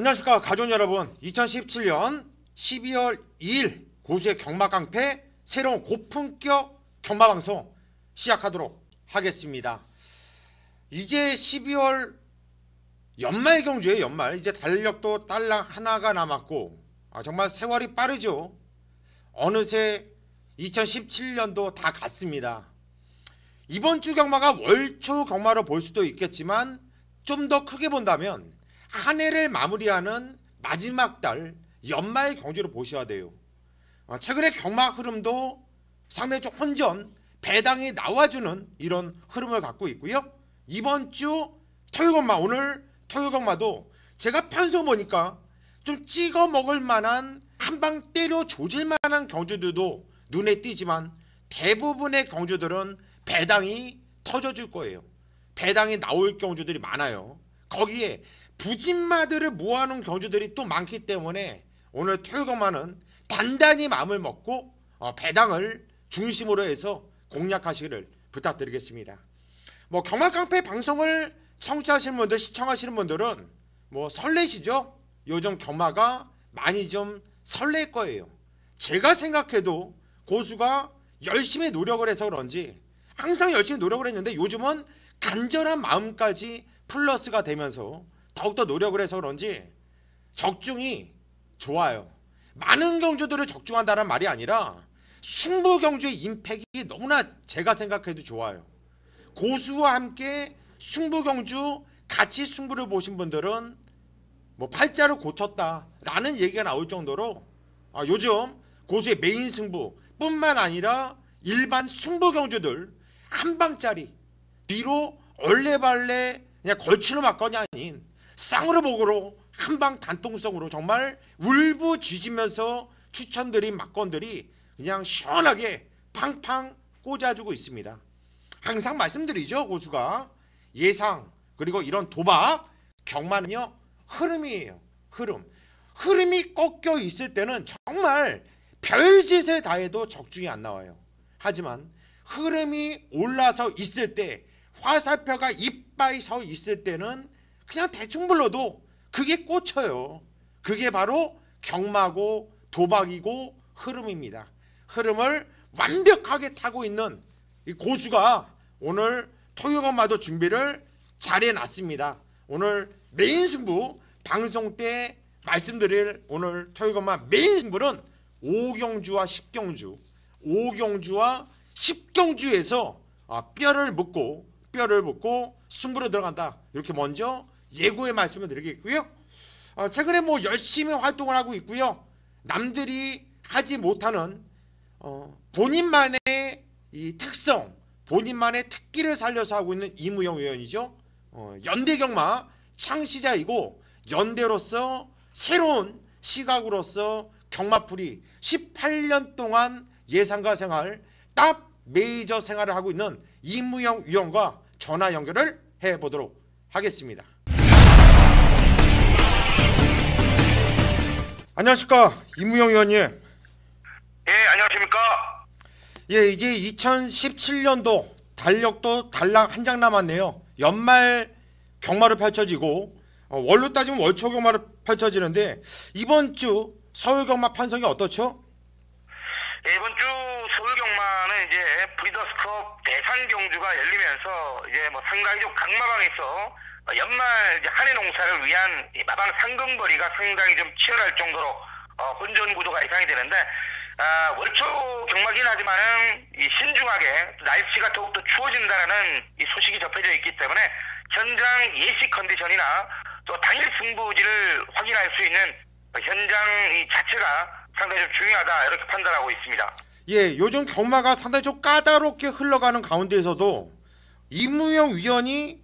안녕하십니까 가족 여러분. 2017년 12월 2일 고수의 경마깡패 새로운 고품격 경마방송 시작하도록 하겠습니다. 이제 12월 연말 경주에 연말, 이제 달력도 딸랑 하나가 남았고 정말 세월이 빠르죠. 어느새 2017년도 다 갔습니다. 이번 주 경마가 월초 경마로 볼 수도 있겠지만 좀 더 크게 본다면 한 해를 마무리하는 마지막 달 연말 경주로 보셔야 돼요. 최근에 경마 흐름도 상당히 좀 혼전, 배당이 나와주는 이런 흐름을 갖고 있고요. 이번 주 토요경마, 오늘 토요경마도 제가 편성 보니까 좀 찍어 먹을 만한, 한방 때려 조질 만한 경주들도 눈에 띄지만 대부분의 경주들은 배당이 터져줄 거예요. 배당이 나올 경주들이 많아요. 거기에 부진마들을 모아놓은 경주들이 또 많기 때문에 오늘 토요경마는 단단히 마음을 먹고 배당을 중심으로 해서 공략하시기를 부탁드리겠습니다. 경마깡패 방송을 청취하시는 분들, 시청하시는 분들은 설레시죠? 요즘 경마가 많이 좀 설렐 거예요. 제가 생각해도 고수가 열심히 노력을 해서 그런지, 항상 열심히 노력을 했는데 요즘은 간절한 마음까지 플러스가 되면서 더욱더 노력을 해서 그런지 적중이 좋아요. 많은 경주들을 적중한다는 말이 아니라 승부 경주의 임팩이 너무나 제가 생각해도 좋아요. 고수와 함께 승부 경주 같이 승부를 보신 분들은 팔자를 고쳤다라는 얘기가 나올 정도로 요즘 고수의 메인 승부 뿐만 아니라 일반 승부 경주들 한방짜리 뒤로 얼레발레 그냥 걸치는 막건이 아닌 쌍으로 목으로 한방 단통성으로 정말 울부짖으면서 추천드린 막건들이 그냥 시원하게 팡팡 꽂아주고 있습니다. 항상 말씀드리죠. 고수가 예상 그리고 이런 도박 경마는요 흐름이에요. 흐름이 꺾여 있을 때는 정말 별짓을 다 해도 적중이 안 나와요. 하지만 흐름이 올라서 있을 때, 화살표가 이빠이 서 있을 때는 그냥 대충 불러도 그게 꽂혀요. 그게 바로 경마고 도박이고 흐름입니다. 흐름을 완벽하게 타고 있는 이 고수가 오늘 토요경마도 준비를 잘 해놨습니다. 오늘 메인 승부 방송 때 말씀드릴 오늘 토요경마 메인 승부는 5경주와 10경주, 5경주와 10경주에서 뼈를 묶고 승부로 들어간다. 이렇게 먼저 예고의 말씀을 드리겠고요. 최근에 열심히 활동을 하고 있고요. 남들이 하지 못하는 본인만의 이 특성, 본인만의 특기를 살려서 하고 있는 이무영 위원이죠. 연대경마 창시자이고 연대로서 새로운 시각으로서 경마풀이 18년 동안 예상가 생활, 딱 메이저 생활을 하고 있는 이무영 위원과 전화 연결을 해보도록 하겠습니다. 안녕하십니까 이무영 위원님. 예, 안녕하십니까. 예, 이제 2017년도 달력도 달랑 한 장 남았네요. 연말 경마로 펼쳐지고 월로 따지면 월초 경마로 펼쳐지는데 이번 주 서울 경마 편성이 어떻죠? 예, 이번 주 서울 경마는 이제 브리더스컵 대상 경주가 열리면서 이제 상당히 좀 강마방에서 연말 이제 한해 농사를 위한 마방 상금벌이가 상당히 좀 치열할 정도로 혼전 구도가 예상이 되는데, 월초 경마긴 하지만은 이 신중하게 날씨가 더욱더 추워진다라는 이 소식이 접해져 있기 때문에 현장 예시 컨디션이나 또 당일 승부지를 확인할 수 있는 현장 이 자체가 상당히 좀 중요하다, 이렇게 판단하고 있습니다. 예, 요즘 경마가 상당히 좀 까다롭게 흘러가는 가운데에서도 이무영 위원이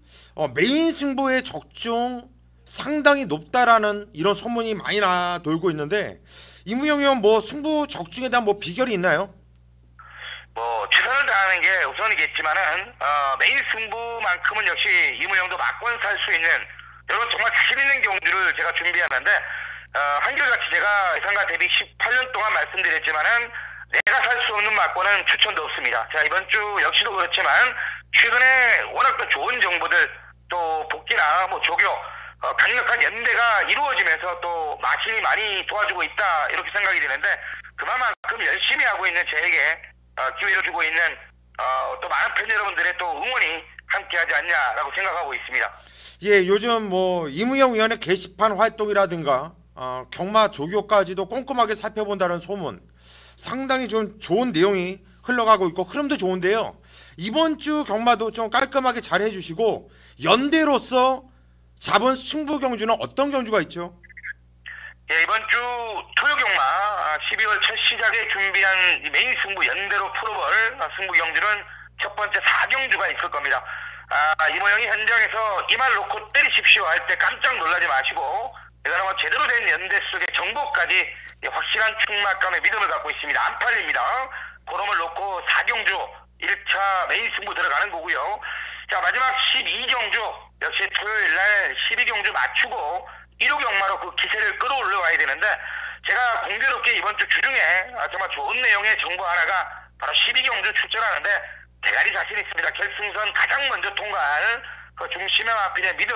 메인 승부의 적중 상당히 높다라는 이런 소문이 많이 돌고 있는데, 이무영 위원 승부 적중에 대한 비결이 있나요? 최선을 다하는 게 우선이겠지만은 메인 승부만큼은 역시 이무영도 맞건 살 수 있는 이런 정말 자신 있는 경주를 제가 준비하는데, 한결같이 제가 예상가 대비 18년 동안 말씀드렸지만은 내가 살 수 없는 막고는 추천도 없습니다. 자, 이번 주 역시도 그렇지만 최근에 워낙 또 좋은 정보들, 또 복귀나 조교, 강력한 연대가 이루어지면서 또 마신이 많이 도와주고 있다 이렇게 생각이 되는데 그만큼 열심히 하고 있는 저에게 기회를 주고 있는 또 많은 팬 여러분들의 또 응원이 함께하지 않냐라고 생각하고 있습니다. 예, 요즘 뭐 이무영 위원의 게시판 활동이라든가 경마 조교까지도 꼼꼼하게 살펴본다는 소문, 상당히 좀 좋은 내용이 흘러가고 있고 흐름도 좋은데요. 이번 주 경마도 좀 깔끔하게 잘 해주시고 연대로서 잡은 승부 경주는 어떤 경주가 있죠? 예, 이번 주 토요 경마 12월 첫 시작에 준비한 메인 승부 연대로 풀어볼 승부 경주는 첫 번째 4경주가 있을 겁니다. 이모영이 현장에서 이 말 놓고 때리십시오 할 때 깜짝 놀라지 마시고 내가 뭐 제대로 된 연대 속의 정보까지 확실한 충막감의 믿음을 갖고 있습니다. 안 팔립니다. 그럼을 놓고 4경주 1차 메인 승부 들어가는 거고요. 자, 마지막 12경주 역시 토요일날 12경주 맞추고 1호 경마로 그 기세를 끌어올려와야 되는데 제가 공교롭게 이번 주 주중에 정말 좋은 내용의 정보 하나가 바로 12경주 출전하는데 대가리 자신 있습니다. 결승선 가장 먼저 통과할 그 중심의 마필의 믿음.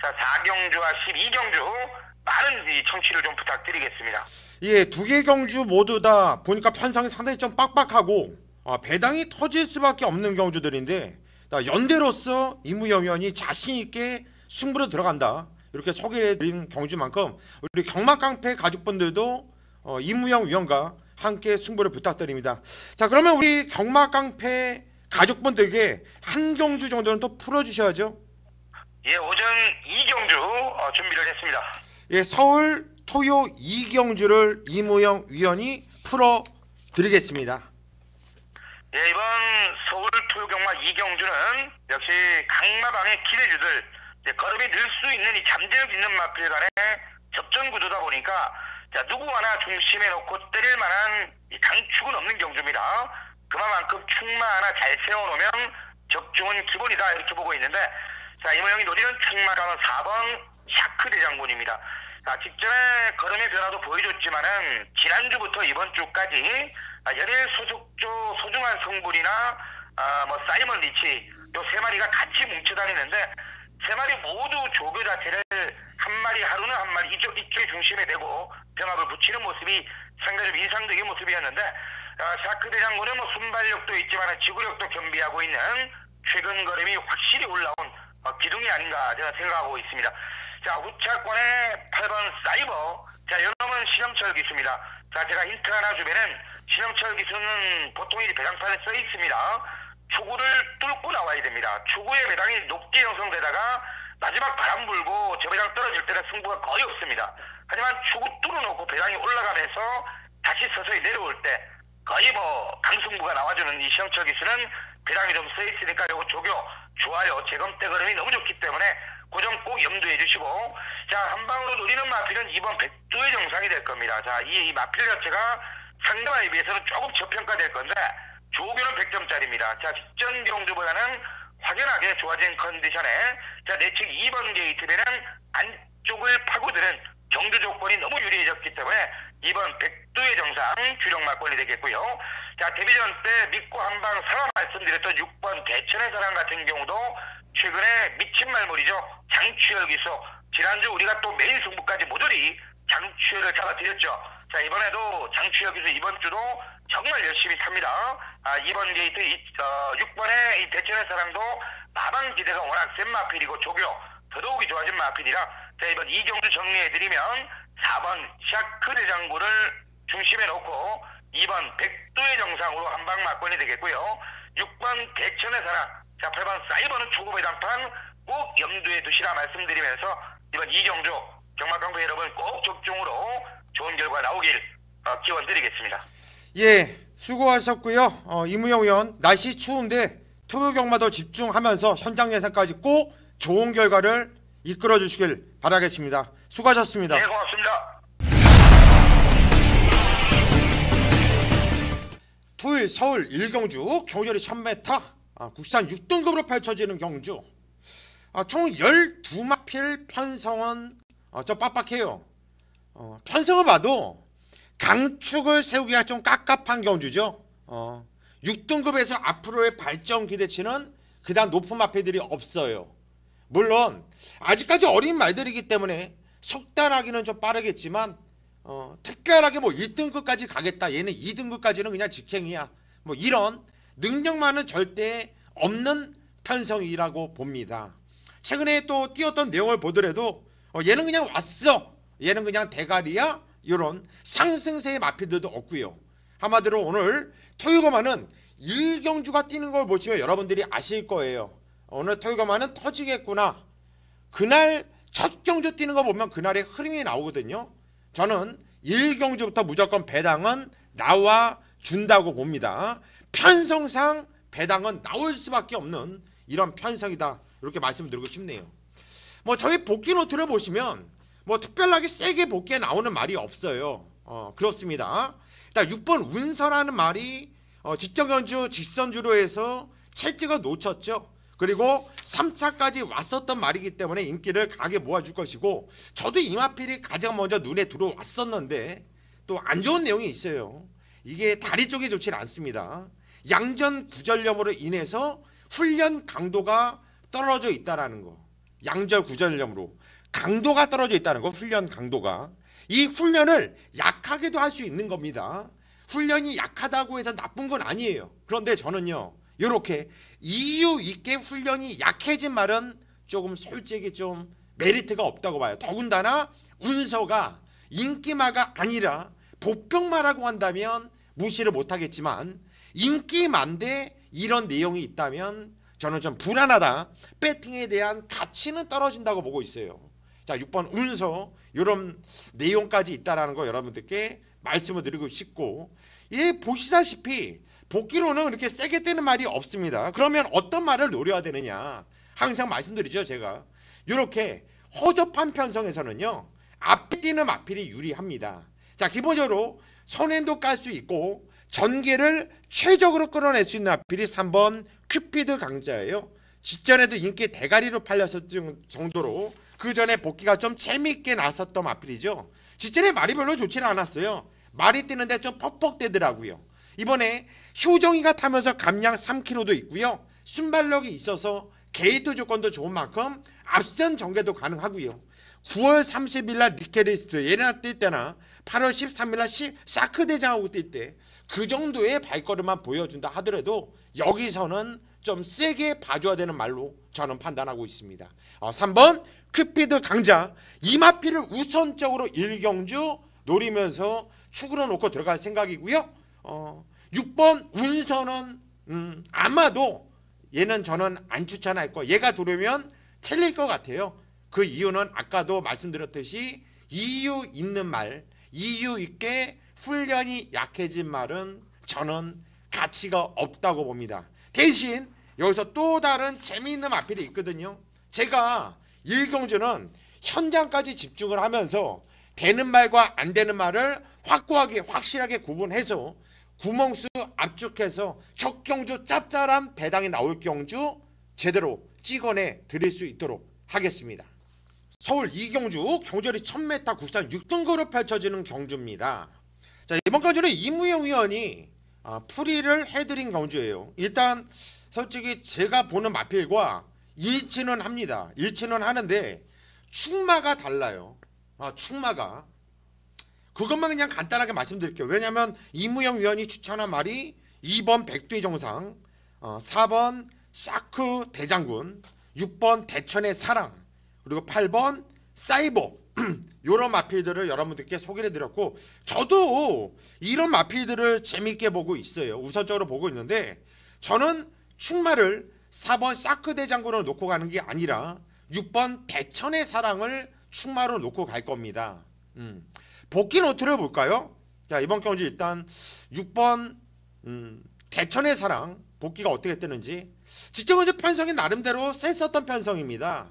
자, 4경주와 12경주 많은 이 청취를 좀 부탁드리겠습니다. 예, 두 개 경주 모두 다 보니까 편성이 상당히 좀 빡빡하고 배당이 터질 수밖에 없는 경주들인데 연대로서 이무영 의원이 자신 있게 승부로 들어간다 이렇게 소개해드린 경주만큼 우리 경마깡패 가족분들도 이무영 위원과 함께 승부를 부탁드립니다. 자, 그러면 우리 경마깡패 가족분들에게 한 경주 정도는 또 풀어주셔야죠. 예, 오전 2경주 준비를 했습니다. 예, 서울 토요 2경주를 이무영 위원이 풀어드리겠습니다. 예, 이번 서울 토요 경마 2경주는 역시 강마방의 기대주들 걸음이 늘 수 있는 이 잠재력 있는 마필 간의 접전 구도다 보니까 자, 누구 하나 중심에 놓고 때릴 만한 이 강축은 없는 경주입니다. 그만큼 충마 하나 잘 세워놓으면 적중은 기본이다 이렇게 보고 있는데 자, 이모영이 노리는 충마감은 4번 샤크 대장군입니다. 자, 직전에 걸음의 변화도 보여줬지만은 지난주부터 이번 주까지 연일 소속조 소중한 성분이나 뭐 사이먼 리치 요 세 마리가 같이 뭉쳐 다니는데 세 마리 모두 조교 자체를 한 마리 하루는 한 마리 이쪽 중심에 대고 병합을 붙이는 모습이 상당히 좀 인상적인 모습이었는데 샤크 대장군은 뭐 순발력도 있지만 지구력도 겸비하고 있는 최근 걸음이 확실히 올라온 기둥이 아닌가 제가 생각하고 있습니다. 자, 우차권의 8번 사이버. 자, 이놈은 신영철 기수입니다. 자, 제가 힌트 하나 주면은 신영철 기수는 보통 이 배당판에 써 있습니다. 초구를 뚫고 나와야 됩니다. 초구의 배당이 높게 형성되다가 마지막 바람 불고 저 배당 떨어질 때는 승부가 거의 없습니다. 하지만 초구 뚫어놓고 배당이 올라가면서 다시 서서히 내려올 때 거의 뭐 강승부가 나와주는 이 신영철 기수는 배당이 좀 써 있으니까 요거 조교 좋아요. 재검대 걸음이 너무 좋기 때문에 그 점 꼭 염두해 주시고 자, 한 방으로 노리는 마필은 이번 백두의 정상이 될 겁니다. 자, 이 마필 자체가 상대방에 비해서는 조금 저평가될 건데 조교는 100점짜리입니다. 자, 직전 경주보다는 확연하게 좋아진 컨디션에 자, 내측 2번 게이트에는 안쪽을 파고드는 경주 조건이 너무 유리해졌기 때문에 이번 백두의 정상 주력 막권이 되겠고요. 자, 데뷔전 때 믿고 한방 사과 말씀드렸던 6번 대천의 사랑 같은 경우도 최근에 미친 말물이죠. 장추열 기수. 지난주 우리가 또 메인 승부까지 모조리 장추열을 잡아드렸죠. 자, 이번에도 장추열 기수 이번 주도 정말 열심히 탑니다. 2번 게이트 6번의 이 대천의 사랑도 마방 기대가 워낙 센 마필이고 조교 더더욱이 좋아진 마필이라 자, 이번 2경주 정리해드리면 4번 샤크 대장군을 중심에 놓고 2번 백두의 정상으로 한방 막권이 되겠고요. 6번 대천의 사랑, 자, 8번 사이버는 초구 배당판 꼭 염두에 두시라 말씀드리면서 이번 2경주 경마깡패 여러분 꼭 적중으로 좋은 결과 나오길 기원 드리겠습니다. 예, 수고하셨고요. 이무영 의원, 날씨 추운데 토요 경마도 집중하면서 현장 예상까지 꼭 좋은 결과를 이끌어 주시길 바라겠습니다. 수고하셨습니다. 네, 고맙습니다. 토요일 서울 1경주 경주리 1000m 국산 6등급으로 펼쳐지는 경주. 총 12마필 편성은 좀 빡빡해요. 편성을 봐도 강축을 세우기가 좀 깝깝한 경주죠. 6등급에서 앞으로의 발전 기대치는 그다음 높은 마필들이 없어요. 물론 아직까지 어린 말들이기 때문에 속단하기는 좀 빠르겠지만 특별하게 뭐 1등급까지 가겠다, 얘는 2등급까지는 그냥 직행이야, 뭐 이런 능력만은 절대 없는 편성이라고 봅니다. 최근에 또 띄웠던 내용을 보더라도 얘는 그냥 왔어, 얘는 그냥 대가리야, 이런 상승세의 마필들도 없고요. 한마디로 오늘 토요일거마는 1경주가 뛰는 걸 보시면 여러분들이 아실 거예요. 오늘 토요일거마는 터지겠구나. 그날 첫 경주 뛰는 거 보면 그날의 흐름이 나오거든요. 저는 1경주부터 무조건 배당은 나와준다고 봅니다. 편성상 배당은 나올 수밖에 없는 이런 편성이다, 이렇게 말씀드리고 싶네요. 뭐 저희 복귀 노트를 보시면 뭐 특별하게 세게 복귀에 나오는 말이 없어요. 그렇습니다. 일단 6번 운서라는 말이 직전경주 직선주로 해서 채찍을 놓쳤죠. 그리고 3차까지 왔었던 말이기 때문에 인기를 강하게 모아줄 것이고, 저도 이마필이 가장 먼저 눈에 들어왔었는데 또 안 좋은 내용이 있어요. 이게 다리 쪽이 좋지 않습니다. 양전 구절염으로 인해서 훈련 강도가 떨어져 있다라는 거. 양절 구절염으로 강도가 떨어져 있다는 거, 훈련 강도가. 이 훈련을 약하게도 할 수 있는 겁니다. 훈련이 약하다고 해서 나쁜 건 아니에요. 그런데 저는요, 이렇게 이유 있게 훈련이 약해진 말은 조금 솔직히 좀 메리트가 없다고 봐요. 더군다나 운서가 인기마가 아니라 복병마라고 한다면 무시를 못하겠지만, 인기만데 이런 내용이 있다면 저는 좀 불안하다, 배팅에 대한 가치는 떨어진다고 보고 있어요. 자, 6번 운서 이런 내용까지 있다라는 거 여러분들께 말씀을 드리고 싶고, 예, 보시다시피 복귀로는 이렇게 세게 뜨는 말이 없습니다. 그러면 어떤 말을 노려야 되느냐, 항상 말씀드리죠. 제가 이렇게 허접한 편성에서는요, 앞에 뛰는 마필이 유리합니다. 자, 기본적으로 선행도 깔 수 있고 전개를 최적으로 끌어낼 수 있는 마필이 3번 큐피드 강자예요. 직전에도 인기 대가리로 팔렸을 정도로 그 전에 복귀가 좀 재미있게 나섰던 마필이죠. 직전에 말이 별로 좋지는 않았어요. 말이 뛰는데 좀 퍽퍽대더라고요. 이번에 효정이가 타면서 감량 3kg도 있고요. 순발력이 있어서 게이트 조건도 좋은 만큼 앞선 전개도 가능하고요. 9월 30일 날 니케리스트 얘네가 뛸 때나 8월 13일 날 샤크 대장하고 뛸 때 그 정도의 발걸음만 보여준다 하더라도 여기서는 좀 세게 봐줘야 되는 말로 저는 판단하고 있습니다. 3번 큐피드 강자, 이마피를 우선적으로 1경주 노리면서 축으로 놓고 들어갈 생각이고요. 6번 운서는 아마도 얘는 저는 안 추천할 거, 얘가 들어오면 틀릴 것 같아요. 그 이유는 아까도 말씀드렸듯이 이유 있는 말, 이유 있게 훈련이 약해진 말은 저는 가치가 없다고 봅니다. 대신 여기서 또 다른 재미있는 마필이 있거든요. 제가 1경주는 현장까지 집중을 하면서 되는 말과 안 되는 말을 확고하게 확실하게 구분해서 구멍수 압축해서 첫 경주 짭짤한 배당이 나올 경주 제대로 찍어내 드릴 수 있도록 하겠습니다. 서울 2경주 경절이 1000m 국산 6등급으로 펼쳐지는 경주입니다. 자, 이번 경주는 이무영 위원이 풀이를 해드린 경주예요. 일단 솔직히 제가 보는 마필과 일치는 합니다. 일치는 하는데 축마가 달라요. 축마가. 그것만 그냥 간단하게 말씀드릴게요. 왜냐하면 이무영 위원이 추천한 말이 2번 백두의 정상, 4번 샤크 대장군, 6번 대천의 사랑, 그리고 8번 사이버 이런 마필들을 여러분들께 소개를 해드렸고, 저도 이런 마필들을 재밌게 보고 있어요. 우선적으로 보고 있는데, 저는 축마를 4번 샤크 대장군으로 놓고 가는 게 아니라 6번 대천의 사랑을 축마로 놓고 갈 겁니다. 복귀 노트를 볼까요? 자, 이번 경주 일단 6번 대천의 사랑 복귀가 어떻게 뜨는지. 직전경주 편성이 나름대로 셌었던 편성입니다.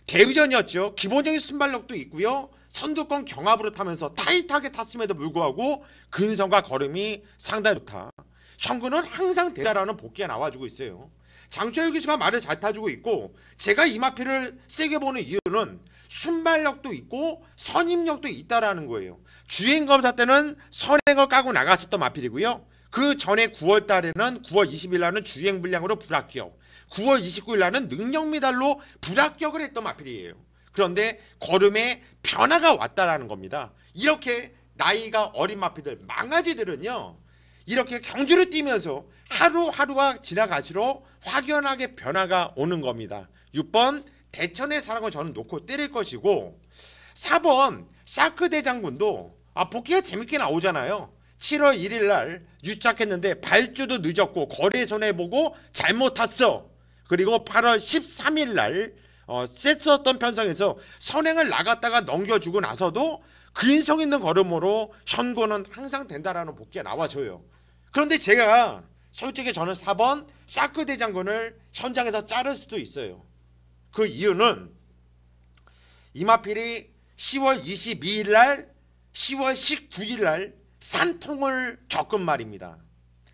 데뷔전이었죠. 기본적인 순발력도 있고요. 선두권 경합으로 타면서 타이트하게 탔음에도 불구하고 근성과 걸음이 상당히 좋다. 형구는 항상 대다라는 복귀가 나와주고 있어요. 장초혁 기수가 말을 잘 타주고 있고, 제가 이마피를 세게 보는 이유는 순발력도 있고 선임력도 있다라는 거예요. 주행검사 때는 선행을 까고 나갔었던 마필이고요. 그 전에 9월 달에는 9월 20일 날은 주행불량으로 불합격, 9월 29일 날은 능력미달로 불합격을 했던 마필이에요. 그런데 걸음에 변화가 왔다라는 겁니다. 이렇게 나이가 어린 마필들, 망아지들은요, 이렇게 경주를 뛰면서 하루하루가 지나갈수록 확연하게 변화가 오는 겁니다. 6번 대천의 사랑을 저는 놓고 때릴 것이고, 4번 샤크 대장군도 복귀가 재밌게 나오잖아요. 7월 1일 날 유착했는데 발주도 늦었고 거래 손해보고 잘못 탔어. 그리고 8월 13일 날 셌었던 편성에서 선행을 나갔다가 넘겨주고 나서도 근성 있는 걸음으로 현고는 항상 된다라는 복귀가 나와줘요. 그런데 제가 솔직히 저는 4번 샤크 대장군을 현장에서 자를 수도 있어요. 그 이유는 이마필이 10월 22일 날 10월 19일 날 산통을 겪은 말입니다.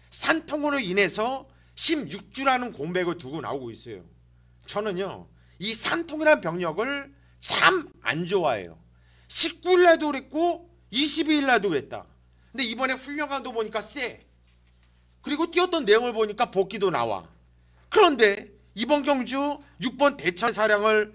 산통으로 인해서 16주라는 공백을 두고 나오고 있어요. 저는요, 이 산통이라는 병력을 참 안 좋아해요. 19일 날도 그랬고 22일 날도 그랬다. 근데 이번에 훈련관도 보니까 쎄. 그리고 뛰었던 내용을 보니까 복귀도 나와. 그런데 이번 경주 6번 대천 사량을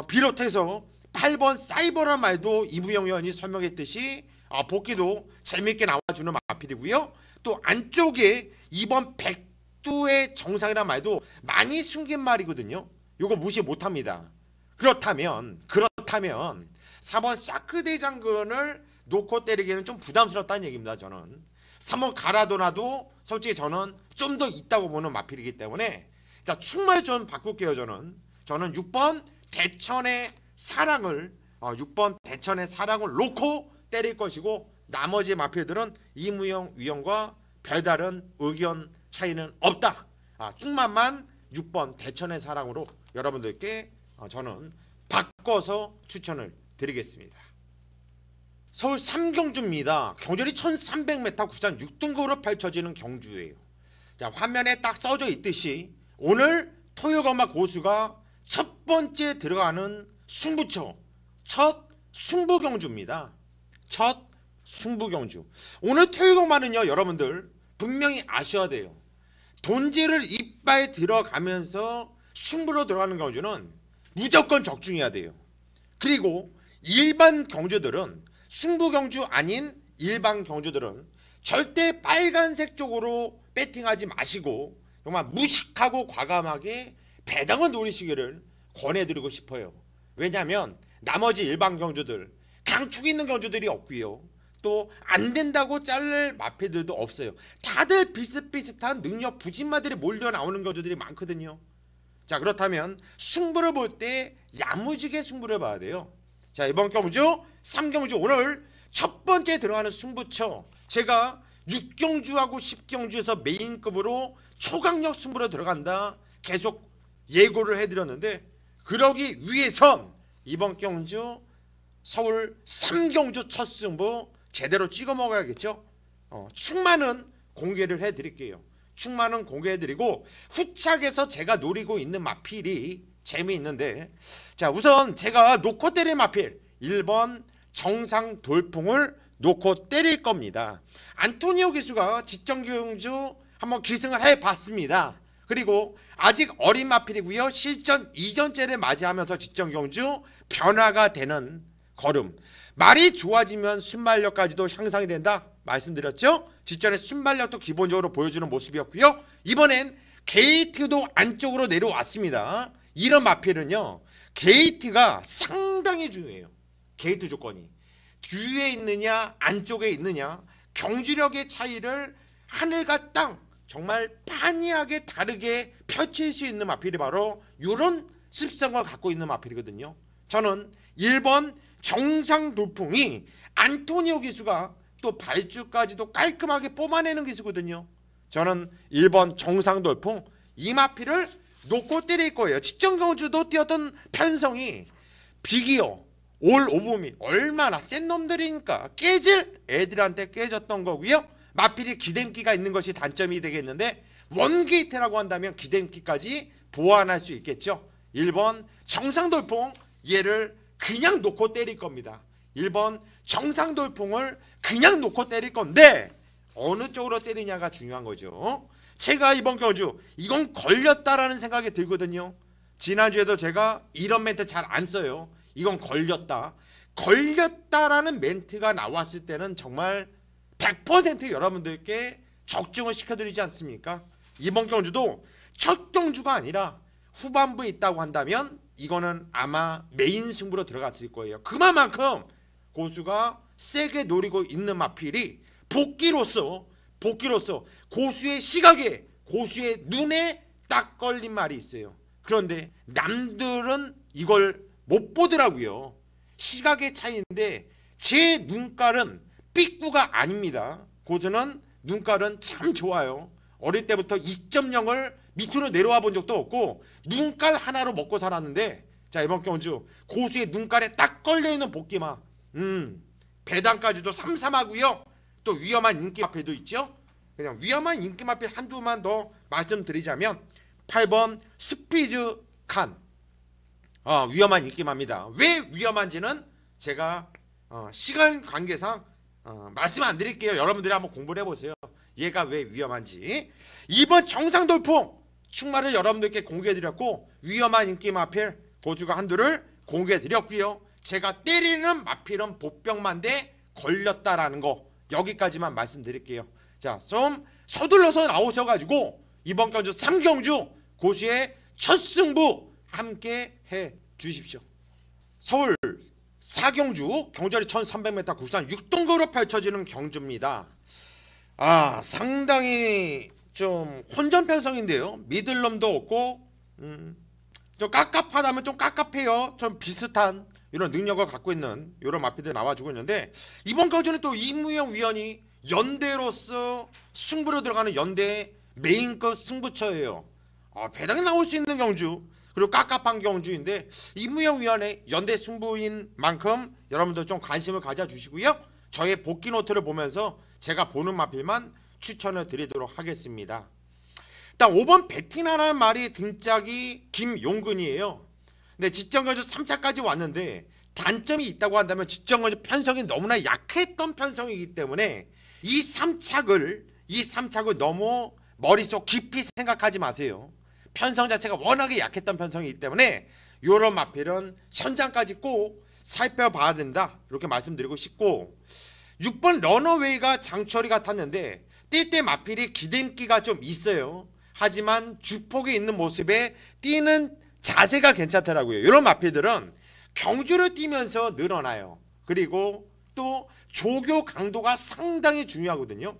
비롯해서 8번 사이버란 말도 이무영 의원이 설명했듯이 복귀도 재밌게 나와주는 마필이고요. 또 안쪽에 2번 백두의 정상이란 말도 많이 숨긴 말이거든요. 요거 무시 못합니다. 그렇다면 4번 샤크 대장군을 놓고 때리기에는 좀 부담스럽다는 얘기입니다. 저는 3번 가라도나도 솔직히 저는 좀 더 있다고 보는 마필이기 때문에 일단 충말 좀 바꿀게요. 저는 6번 대천의 사랑을 6번 대천의 사랑을 놓고 때릴 것이고, 나머지 마필들은 이무영 위원과 별다른 의견 차이는 없다. 충만만 6번 대천의 사랑으로 여러분들께 저는 바꿔서 추천을 드리겠습니다. 서울 3경주입니다. 경주리 1300m 구산 6등급으로 펼쳐지는 경주예요. 자, 화면에 딱 써져 있듯이 오늘 토요검마 고수가 첫 번째 들어가는 승부처, 첫 승부경주입니다. 첫 승부경주. 오늘 토요검마는요, 여러분들 분명히 아셔야 돼요. 돈지를 이빨 들어가면서 승부로 들어가는 경주는 무조건 적중해야 돼요. 그리고 일반 경주들은, 승부경주 아닌 일반 경주들은 절대 빨간색 쪽으로 배팅하지 마시고 정말 무식하고 과감하게 배당을 노리시기를 권해드리고 싶어요. 왜냐하면 나머지 일반 경주들, 강축 있는 경주들이 없고요, 또 안된다고 자를 마필들도 없어요. 다들 비슷비슷한 능력 부진마들이 몰려 나오는 경주들이 많거든요. 자, 그렇다면 승부를 볼 때 야무지게 승부를 봐야 돼요. 자, 이번 경주 3경주 오늘 첫 번째 들어가는 승부처, 제가 6경주하고 10경주에서 메인급으로 초강력 승부로 들어간다 계속 예고를 해드렸는데, 그러기 위해선 이번 경주 서울 3경주 첫 승부 제대로 찍어 먹어야겠죠. 충만은 공개를 해드릴게요. 충만은 공개해드리고, 후착에서 제가 노리고 있는 마필이 재미있는데, 자, 우선 제가 놓고 때릴 마필 1번 정상 돌풍을 놓고 때릴 겁니다. 안토니오 기수가 지정경주 한번 기승을 해봤습니다. 그리고 아직 어린 마필이고요, 실전 2전째를 맞이하면서 지정경주 변화가 되는 걸음, 말이 좋아지면 순발력까지도 향상이 된다 말씀드렸죠. 직전에 순발력도 기본적으로 보여주는 모습이었고요, 이번엔 게이트도 안쪽으로 내려왔습니다. 이런 마필은요, 게이트가 상당히 중요해요. 게이트 조건이 뒤에 있느냐 안쪽에 있느냐, 경주력의 차이를 하늘과 땅 정말 판이하게 다르게 펼칠 수 있는 마필이 바로 이런 습성을 갖고 있는 마필이거든요. 저는 1번 정상 돌풍이 안토니오 기수가 또 발주까지도 깔끔하게 뽑아내는 기수거든요. 저는 1번 정상 돌풍 이 마필을 놓고 때릴 거예요. 직전경주도 뛰었던 편성이 비기어 올 오브미 얼마나 센 놈들이니까 깨질 애들한테 깨졌던 거고요. 마필이 기댐기가 있는 것이 단점이 되겠는데, 원게이트라고 한다면 기댐기까지 보완할 수 있겠죠. 1번 정상돌풍, 얘를 그냥 놓고 때릴 겁니다. 1번 정상돌풍을 그냥 놓고 때릴 건데, 어느 쪽으로 때리냐가 중요한 거죠. 제가 이번 경주 이건 걸렸다라는 생각이 들거든요. 지난주에도 제가 이런 멘트 잘 안 써요. 이건 걸렸다. 걸렸다라는 멘트가 나왔을 때는 정말 100% 여러분들께 적중을 시켜드리지 않습니까? 이번 경주도 첫 경주가 아니라 후반부에 있다고 한다면 이거는 아마 메인 승부로 들어갔을 거예요. 그만큼 고수가 세게 노리고 있는 마필이 복귀로서 고수의 시각에 고수의 눈에 딱 걸린 말이 있어요. 그런데 남들은 이걸 못 보더라고요. 시각의 차이인데 제 눈깔은 삐꾸가 아닙니다. 고수는 눈깔은 참 좋아요. 어릴 때부터 2.0을 밑으로 내려와 본 적도 없고 눈깔 하나로 먹고 살았는데, 자 이번 경주 고수의 눈깔에 딱 걸려있는 복귀마, 배당까지도 삼삼하고요. 또 위험한 인기마필도 있죠. 그냥 위험한 인기마필 한두만 더 말씀드리자면 8번 스피즈 칸, 위험한 인기마입니다. 왜 위험한지는 제가 시간 관계상 말씀 안 드릴게요. 여러분들이 한번 공부를 해보세요. 얘가 왜 위험한지. 2번 정상돌풍 충마를 여러분들께 공개해드렸고, 위험한 인기 마필 고수가 한두를 공개해드렸고요. 제가 때리는 마필은 보병만대 걸렸다라는 거 여기까지만 말씀드릴게요. 자, 좀 서둘러서 나오셔가지고 이번 경주 3경주 고수의 첫 승부 함께 해주십시오. 서울 4경주 경자리 1300m 국산 6등급으로 펼쳐지는 경주입니다. 상당히 좀 혼전 편성인데요. 미들럼도 없고 좀 깝깝하다면 좀 깝깝해요. 좀 비슷한 이런 능력을 갖고 있는 이런 마필들 나와주고 있는데, 이번 경주는 또 이무영 위원이 연대로서 승부로 들어가는 연대 메인급 승부처예요. 배당에 나올 수 있는 경주, 그리고 깝깝한 경주인데 이무영 위원의 연대 승부인 만큼 여러분들 좀 관심을 가져주시고요. 저의 복귀 노트를 보면서 제가 보는 마필만 추천을 드리도록 하겠습니다. 일단 5번 베티나라는 말이 등짝이 김용근이에요. 근데 지정거주 3차까지 왔는데 단점이 있다고 한다면 지정거주 편성이 너무나 약했던 편성이기 때문에 이 3착을 너무 머릿속 깊이 생각하지 마세요. 편성 자체가 워낙에 약했던 편성이기 때문에 이런 마필은 현장까지 꼭 살펴봐야 된다, 이렇게 말씀드리고 싶고, 6번 러너웨이가 장철이 같았는데 뛸 때 마필이 기름기가 좀 있어요. 하지만 주폭에 있는 모습에 뛰는 자세가 괜찮더라고요. 이런 마필들은 경주를 뛰면서 늘어나요. 그리고 또 조교 강도가 상당히 중요하거든요.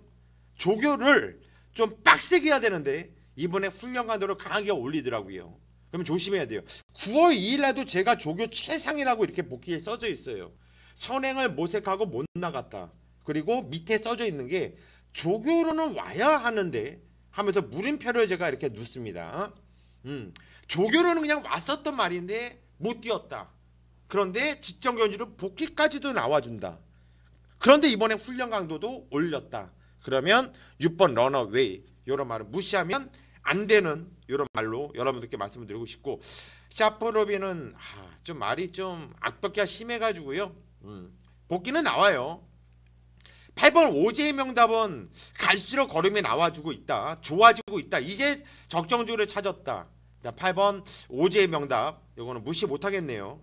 조교를 좀 빡세게 해야 되는데 이번에 훈련 강도를 강하게 올리더라고요. 그럼 조심해야 돼요. 9월 2일 날도 제가 조교 최상이라고 이렇게 복귀에 써져 있어요. 선행을 모색하고 못 나갔다. 그리고 밑에 써져 있는 게 조교로는 와야 하는데 하면서 물음표를 제가 이렇게 넣습니다. 조교로는 그냥 왔었던 말인데 못 뛰었다. 그런데 지정경주로 복귀까지도 나와준다. 그런데 이번에 훈련 강도도 올렸다. 그러면 6번 러너웨이, 이런 말을 무시하면 안 되는 이런 말로 여러분들께 말씀을 드리고 싶고, 샤프로비는 좀 말이 좀 악벽기가 심해가지고요. 복귀는 나와요. 8번 오제의 명답은 갈수록 걸음이 나와주고 있다. 좋아지고 있다. 이제 적정주를 찾았다. 8번 오제의 명답, 이거는 무시 못하겠네요.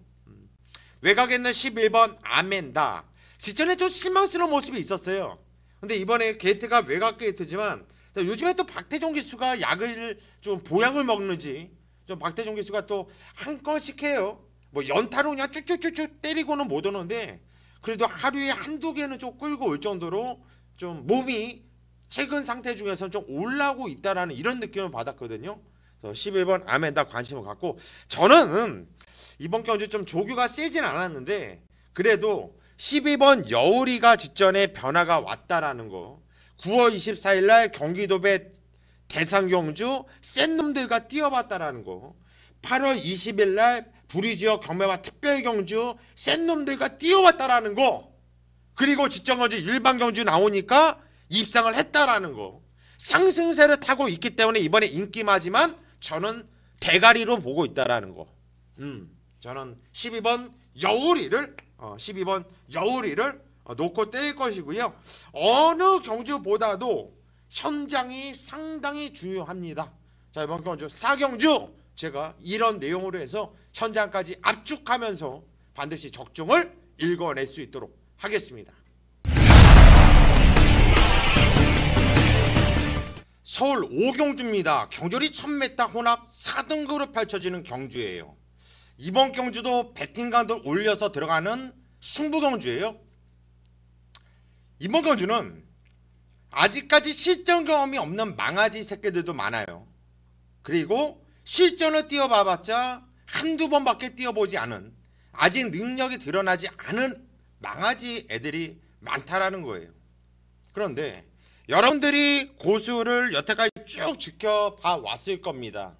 외곽에는 11번 아멘다. 직전에 좀 실망스러운 모습이 있었어요. 근데 이번에 게이트가 외곽 게이트지만 요즘에 또 박태종 기수가 약을 좀 보약을 먹는지 좀 박태종 기수가 또 한 건씩 해요. 뭐 연타로 그냥 쭉쭉쭉쭉 때리고는 못 오는데 그래도 하루에 한두 개는 좀 끌고 올 정도로 좀 몸이 최근 상태 중에서 좀 올라오고 있다라는 이런 느낌을 받았거든요. 그래서 11번 아멘다 관심을 갖고, 저는 이번 경주 좀 조교가 세진 않았는데 그래도 12번 여우리가 직전에 변화가 왔다라는 거, 9월 24일 날 경기도배 대상경주 센 놈들과 뛰어봤다라는 거, 8월 20일 날 부리지역 경매와 특별경주 센 놈들과 뛰어왔다라는 거, 그리고 지정거주 일반경주 나오니까 입상을 했다라는 거, 상승세를 타고 있기 때문에 이번에 인기마지만 저는 대가리로 보고 있다라는 거. 저는 12번 여우리를 놓고 때릴 것이고요. 어느 경주보다도 현장이 상당히 중요합니다. 자, 이번 경주 4경주 제가 이런 내용으로 해서 현장까지 압축하면서 반드시 적중을 읽어낼 수 있도록 하겠습니다. 서울 5경주입니다. 경주리 1000m 혼합 4등급으로 펼쳐지는 경주예요. 이번 경주도 배팅감도 올려서 들어가는 승부경주예요. 이번 경주는 아직까지 실전 경험이 없는 망아지 새끼들도 많아요. 그리고 실전을 뛰어봐봤자 한두 번밖에 뛰어보지 않은, 아직 능력이 드러나지 않은 망아지 애들이 많다라는 거예요. 그런데 여러분들이 고수를 여태까지 쭉 지켜봐 왔을 겁니다.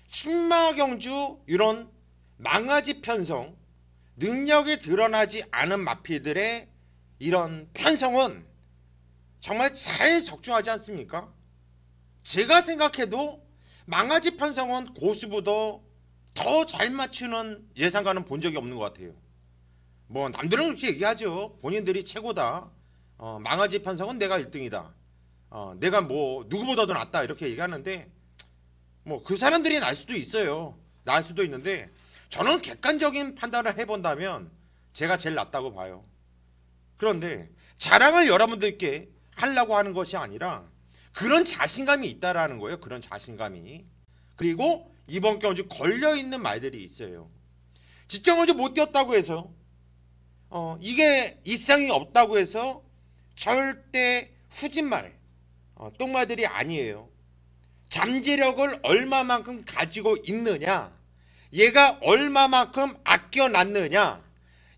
신마경주 이런 망아지 편성, 능력이 드러나지 않은 마피들의 이런 편성은 정말 잘 적중하지 않습니까? 제가 생각해도 망아지 편성은 고수보다 더 잘 맞추는 예상가는 본 적이 없는 것 같아요. 뭐 남들은 그렇게 얘기하죠. 본인들이 최고다. 망아지 편성은 내가 1등이다. 내가 뭐 누구보다도 낫다 이렇게 얘기하는데 뭐 그 사람들이 날 수도 있어요. 날 수도 있는데 저는 객관적인 판단을 해본다면 제가 제일 낫다고 봐요. 그런데 자랑을 여러분들께 하려고 하는 것이 아니라 그런 자신감이 있다라는 거예요. 그런 자신감이. 그리고 이번 경주 걸려있는 말들이 있어요. 직전경주 못 뛰었다고 해서 이게 입상이 없다고 해서 절대 후진말, 똥말들이 아니에요. 잠재력을 얼마만큼 가지고 있느냐, 얘가 얼마만큼 아껴놨느냐,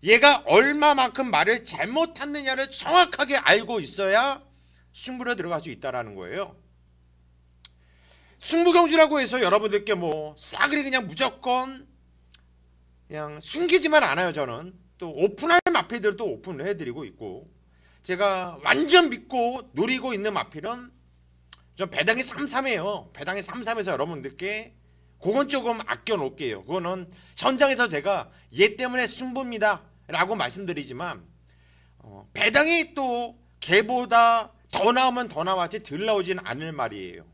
얘가 얼마만큼 말을 잘못했느냐를 정확하게 알고 있어야 승부로 들어갈 수 있다는 거예요. 승부경주라고 해서 여러분들께 뭐 싸그리 그냥 무조건 그냥 숨기지만 않아요. 저는 또 오픈할 마필들도 오픈을 해드리고 있고, 제가 완전 믿고 노리고 있는 마필은 좀 배당이 33이에요. 배당이 33에서 여러분들께 그건 조금 아껴 놓을게요. 그거는 현장에서 제가 얘 때문에 승부입니다 라고 말씀드리지만 배당이 또 걔보다 더 나오면 더 나왔지 덜 나오진 않을 말이에요.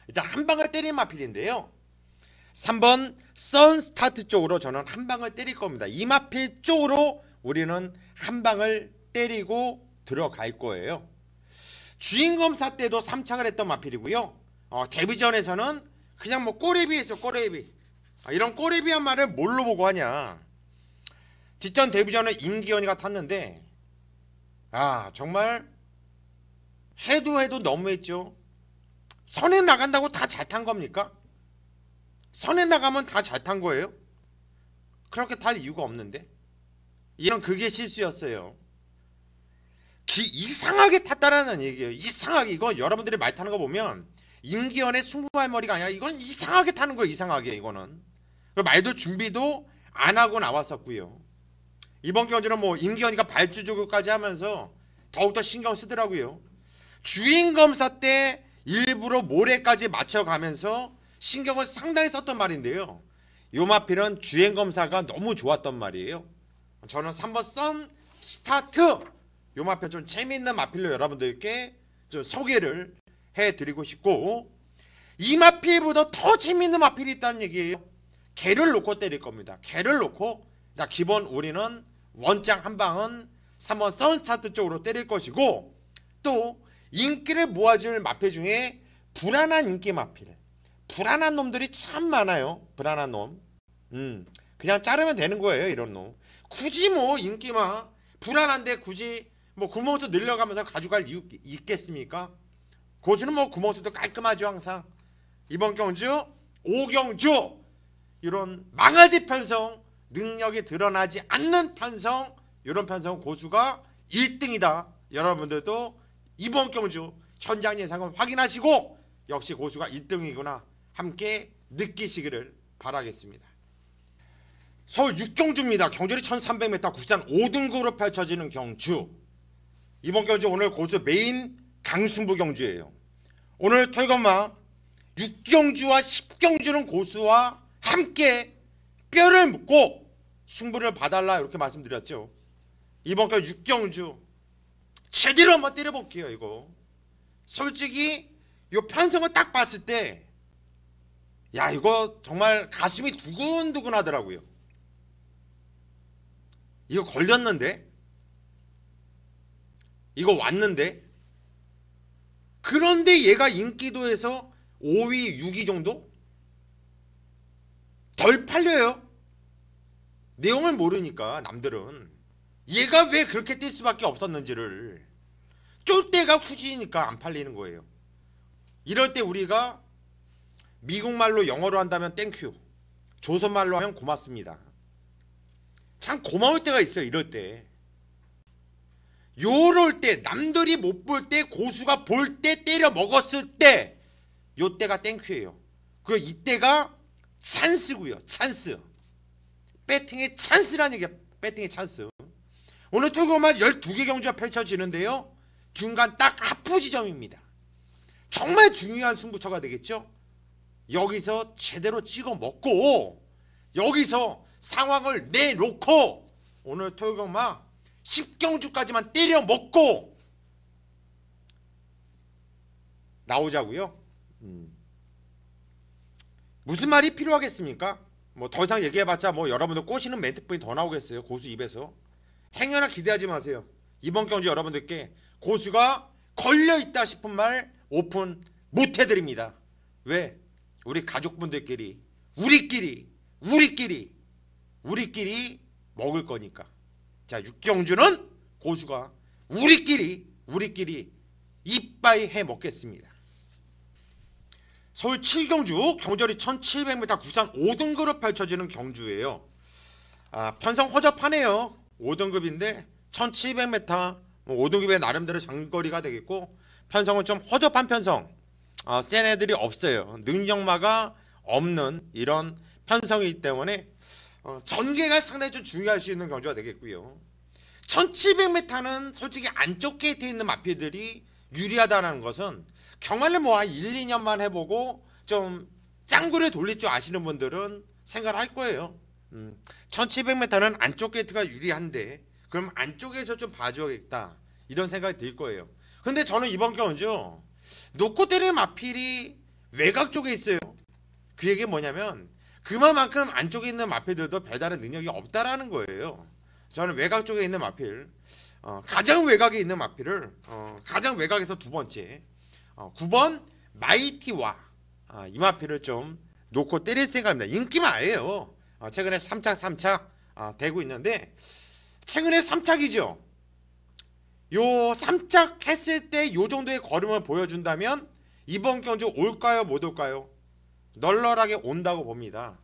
일단 한 방을 때린 마필인데요. 3번 선스타트 쪽으로 저는 한 방을 때릴 겁니다. 이 마필 쪽으로 우리는 한 방을 때리고 들어갈 거예요. 주인검사 때도 3착을 했던 마필이고요. 데뷔전에서는 그냥 뭐 꼬레비 했어. 꼬레비. 이런 꼬레비한 말을 뭘로 보고 하냐. 뒷전 데뷔전에 임기현이가 탔는데 정말 해도 너무했죠. 선에 나간다고 다 잘 탄 겁니까? 선에 나가면 다 잘 탄 거예요? 그렇게 탈 이유가 없는데. 이런 그게 실수였어요. 이상하게 탔다라는 얘기예요. 이상하게. 이거 여러분들이 말 타는 거 보면 임기현의 승부말머리가 아니라 이건 이상하게 타는 거예요. 이상하게. 이거는 말도 준비도 안 하고 나왔었고요. 이번 경주는 뭐 임기현이가 발주조교까지 하면서 더욱더 신경 쓰더라고요. 주인검사 때 일부러 모래까지 맞춰가면서 신경을 상당히 썼던 말인데요. 요 마필은 주행검사가 너무 좋았던 말이에요. 저는 3번 선 스타트 요 마필 좀 재미있는 마필로 여러분들께 좀 소개를 해드리고 싶고, 이 마필보다 더 재미있는 마필이 있다는 얘기예요. 개를 놓고 때릴 겁니다. 개를 놓고 기본 우리는 원장 한 방은 3번 선 스타트 쪽으로 때릴 것이고, 또 인기를 모아줄 마필 중에 불안한 인기 마필, 불안한 놈들이 참 많아요. 불안한 놈. 그냥 자르면 되는 거예요. 이런 놈. 굳이 뭐 인기만 불안한데 굳이 뭐 구멍수 늘려가면서 가져갈 이유 있겠습니까? 고수는 뭐 구멍수도 깔끔하죠. 항상. 이번 경주 5경주 이런 망아지 편성, 능력이 드러나지 않는 편성, 이런 편성 고수가 1등이다. 여러분들도 이번 경주 현장 예상을 확인하시고 역시 고수가 1등이구나 함께 느끼시기를 바라겠습니다. 서울 6경주입니다. 경주리 1300m 국산 5등급으로 펼쳐지는 경주. 이번 경주 오늘 고수 메인 강승부 경주예요. 오늘 토익엄마 6경주와 10경주는 고수와 함께 뼈를 묻고 승부를 봐달라 이렇게 말씀드렸죠. 이번 거 6경주 제대로 한번 때려볼게요. 이거 솔직히 요 편성을 딱 봤을 때 야 이거 정말 가슴이 두근두근 하더라고요. 이거 걸렸는데, 이거 왔는데, 그런데 얘가 인기도에서 5위 6위 정도? 덜 팔려요. 내용을 모르니까 남들은 얘가 왜 그렇게 뛸 수밖에 없었는지를. 쫄대가 후지니까 안 팔리는 거예요. 이럴 때 우리가 미국말로 영어로 한다면 땡큐, 조선말로 하면 고맙습니다. 참 고마울 때가 있어요. 이럴 때, 요럴 때, 남들이 못 볼 때, 고수가 볼 때, 때려 먹었을 때, 요 때가 땡큐예요. 그리고 이때가 찬스고요. 찬스. 배팅의 찬스라는 얘기야. 배팅의 찬스. 오늘 토요일만 12개 경주가 펼쳐지는데요, 중간 딱 하프 지점입니다. 정말 중요한 승부처가 되겠죠. 여기서 제대로 찍어 먹고 여기서 상황을 내놓고 오늘 토요일 경마 10경주까지만 때려 먹고 나오자고요. 무슨 말이 필요하겠습니까? 뭐 더 이상 얘기해봤자 뭐 여러분들 꼬시는 멘트뿐이 더 나오겠어요. 고수 입에서. 행여나 기대하지 마세요. 이번 경주 여러분들께 고수가 걸려있다 싶은 말 오픈 못해드립니다. 왜? 우리 가족분들끼리 우리끼리 먹을 거니까. 자, 6경주는 고수가 우리끼리 이빠이 해 먹겠습니다. 서울 7경주 경절이 1700m 구산 5등급으로 펼쳐지는 경주예요. 편성 허접하네요. 5등급인데 1700m 5등급의 나름대로 장거리가 되겠고, 편성은 좀 허접한 편성. 센 애들이 없어요. 능력마가 없는 이런 편성이기 때문에 전개가 상당히 좀 중요할 수 있는 경주가 되겠고요. 1700m는 솔직히 안쪽 게이트에 있는 마필들이 유리하다는 것은 경마를 뭐 한 1, 2년만 해보고 좀 짱구를 돌릴 줄 아시는 분들은 생각을 할 거예요. 1700m는 안쪽 게이트가 유리한데 그럼 안쪽에서 좀 봐줘야겠다 이런 생각이 들 거예요. 근데 저는 이번 경주 놓고 때리는 마필이 외곽 쪽에 있어요. 그 얘기는 뭐냐면 그만큼 안쪽에 있는 마필들도 별다른 능력이 없다라는 거예요. 저는 외곽 쪽에 있는 마필, 가장 외곽에 있는 마필을 가장 외곽에서 두 번째 9번 마이티와 이 마필을 좀 놓고 때릴 생각입니다. 인기마예요. 최근에 3착 되고 있는데, 최근에 3착이죠. 요 3착 했을 때 요 정도의 걸음을 보여준다면 이번 경주 올까요 못 올까요? 널널하게 온다고 봅니다.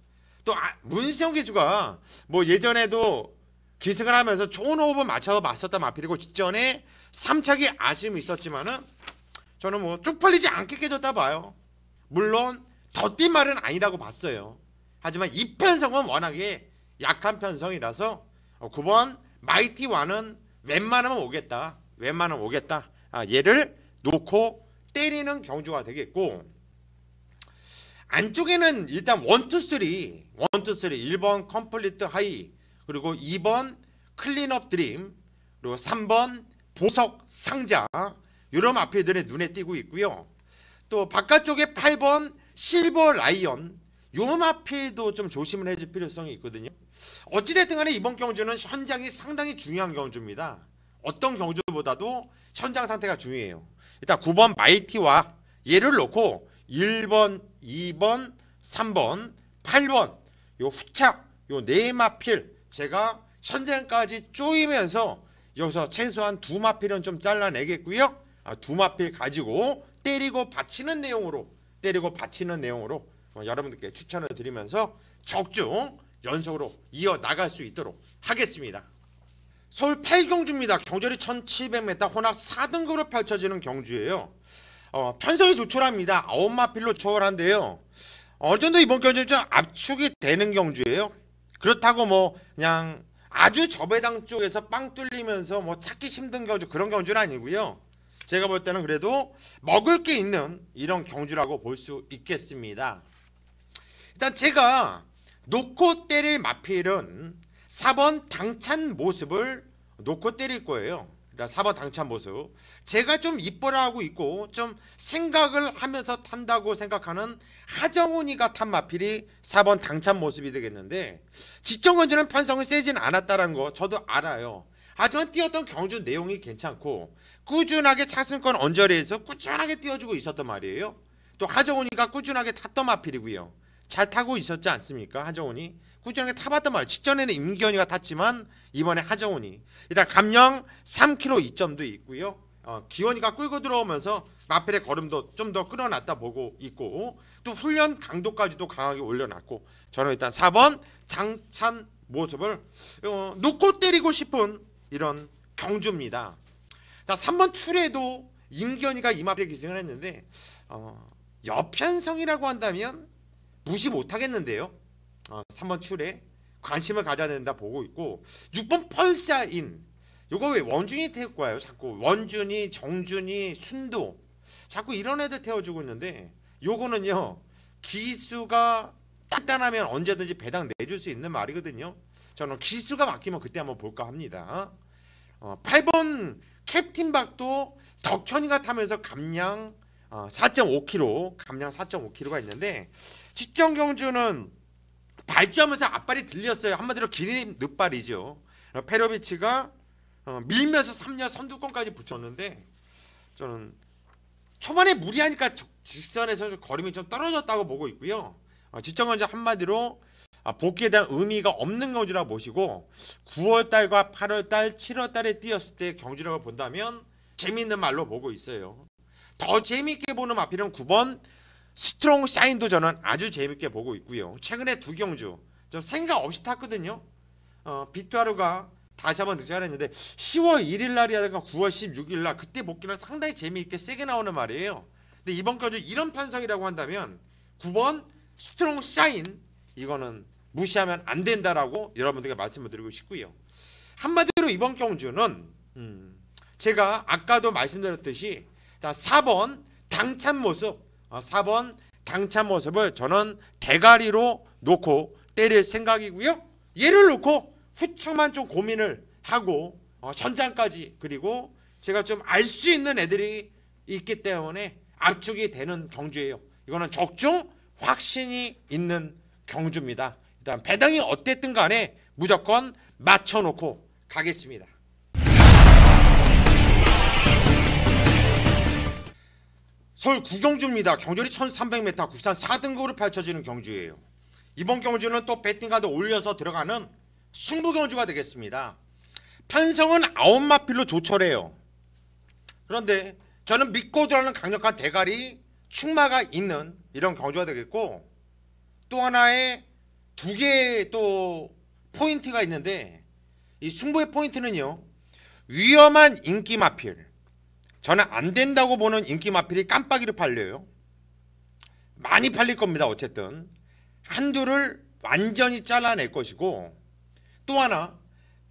또 문세영 기수가 뭐 예전에도 기승을 하면서 좋은 호흡을 맞춰서 맞섰던 마필이고, 직전에 3착이 아쉬움이 있었지만은 저는 뭐 쪽팔리지 않게 깨졌다 봐요. 물론 더 뛴 말은 아니라고 봤어요. 하지만 이 편성은 워낙에 약한 편성이라서 9번 마이티와는 웬만하면 오겠다. 얘를 놓고 때리는 경주가 되겠고, 안쪽에는 일단 1, 2, 3 1번 컴플리트 하이, 그리고 2번 클린업 드림, 그리고 3번 보석 상자, 이런 마필들이 눈에 띄고 있고요. 또 바깥쪽에 8번 실버 라이언, 요 마필도 좀 조심을 해줄 필요성이 있거든요. 어찌됐든 간에 이번 경주는 현장이 상당히 중요한 경주입니다. 어떤 경주보다도 현장 상태가 중요해요. 일단 9번 마이티와 얘를 놓고 1번, 2번, 3번, 8번 요 후착, 요 네 마필 제가 현장까지 쪼이면서 여기서 최소한 두 마필은 좀 잘라내겠고요. 두 마필 가지고 때리고 받치는 내용으로 여러분들께 추천을 드리면서 적중 연속으로 이어나갈 수 있도록 하겠습니다. 서울 8경주입니다. 경절이 1700m 혼합 4등급으로 펼쳐지는 경주예요. 편성이 조촐합니다. 9마필로 초월한데요. 어느 정도 이번 경주는 좀 압축이 되는 경주예요. 그렇다고 뭐 그냥 아주 저배당 쪽에서 빵 뚫리면서 뭐 찾기 힘든 경주, 그런 경주는 아니고요. 제가 볼 때는 그래도 먹을 게 있는 이런 경주라고 볼 수 있겠습니다. 일단 제가 놓고 때릴 마필은 4번 당찬 모습을 놓고 때릴 거예요. 일단 4번 당찬 모습. 제가 좀 이뻐라 하고 있고 좀 생각을 하면서 탄다고 생각하는 하정훈이가 탄 마필이 4번 당찬 모습이 되겠는데, 지정건조는 편성이 세진 않았다는 거 저도 알아요. 하지만 뛰었던 경주 내용이 괜찮고 꾸준하게 차승권 언저리에서 꾸준하게 뛰어주고 있었단 말이에요. 또 하정훈이가 꾸준하게 탔던 마필이고요. 잘 타고 있었지 않습니까? 하정훈이 꾸준하게 타봤단 말이에요. 직전에는 임기현이가 탔지만 이번에 하정훈이. 일단 감량 3km 이점도 있고요. 기원이가 끌고 들어오면서 마필의 걸음도 좀 더 끌어놨다 보고 있고, 또 훈련 강도까지도 강하게 올려놨고, 저는 일단 4번 당찬 모습을 놓고 때리고 싶은 이런 경주입니다. 자, 3번 출에도 임기현이가 이 마필에 기승을 했는데 여편성이라고 한다면 무시 못하겠는데요. 3번 출에 관심을 가져야 된다 보고 있고, 6번 펄사인, 요거 왜 원준이 태울 거예요? 자꾸 원준이, 정준이, 순도 자꾸 이런 애들 태워주고 있는데, 요거는요 기수가 단단하면 언제든지 배당 내줄 수 있는 말이거든요. 저는 기수가 막히면 그때 한번 볼까 합니다. 8번 캡틴 박도 덕현이가 타면서 감량 4.5kg, 감량 4.5kg가 있는데, 직전 경주는 발주하면서 앞발이 들렸어요. 한마디로 기린 늦발이죠. 페로비치가 밀면서 3년 선두권까지 붙였는데, 저는 초반에 무리하니까 직선에서 걸음이 좀 떨어졌다고 보고 있고요. 직전 경주 한마디로 복귀에 대한 의미가 없는 경주라고 보시고, 9월달과 8월달, 7월달에 뛰었을 때 경주력을 본다면 재미있는 말로 보고 있어요. 더 재미있게 보는 마필은 9번 스트롱 샤인도 저는 아주 재밌게 보고 있고요. 최근에 두 경주 좀 생각 없이 탔거든요. 비투아르가 다시 한번 등장했는데 10월 1일 날이라든가 9월 16일 날 그때 복귀는 상당히 재미있게 세게 나오는 말이에요. 근데 이번 경주 이런 편성이라고 한다면 9번 스트롱 샤인, 이거는 무시하면 안 된다라고 여러분들께 말씀을 드리고 싶고요. 한마디로 이번 경주는 제가 아까도 말씀드렸듯이 4번 당찬 모습, 4번 당찬 모습을 저는 대가리로 놓고 때릴 생각이고요. 얘를 놓고 후청만 좀 고민을 하고 전장까지, 그리고 제가 좀 알 수 있는 애들이 있기 때문에 압축이 되는 경주예요. 이거는 적중 확신이 있는 경주입니다. 일단 배당이 어땠든 간에 무조건 맞춰놓고 가겠습니다. 서울 구경주입니다. 경주리 1300m 국산 4등급으로 펼쳐지는 경주예요. 이번 경주는 또 배팅가드 올려서 들어가는 승부 경주가 되겠습니다. 편성은 9마필로 조철해요. 그런데 저는 믿고 들어가는 강력한 대가리 충마가 있는 이런 경주가 되겠고, 또 하나의 두 개의 또 포인트가 있는데, 이 승부의 포인트는요, 위험한 인기 마필, 저는 안 된다고 보는 인기 마필이 깜빡이로 팔려요. 많이 팔릴 겁니다. 어쨌든 한두를 완전히 잘라낼 것이고, 또 하나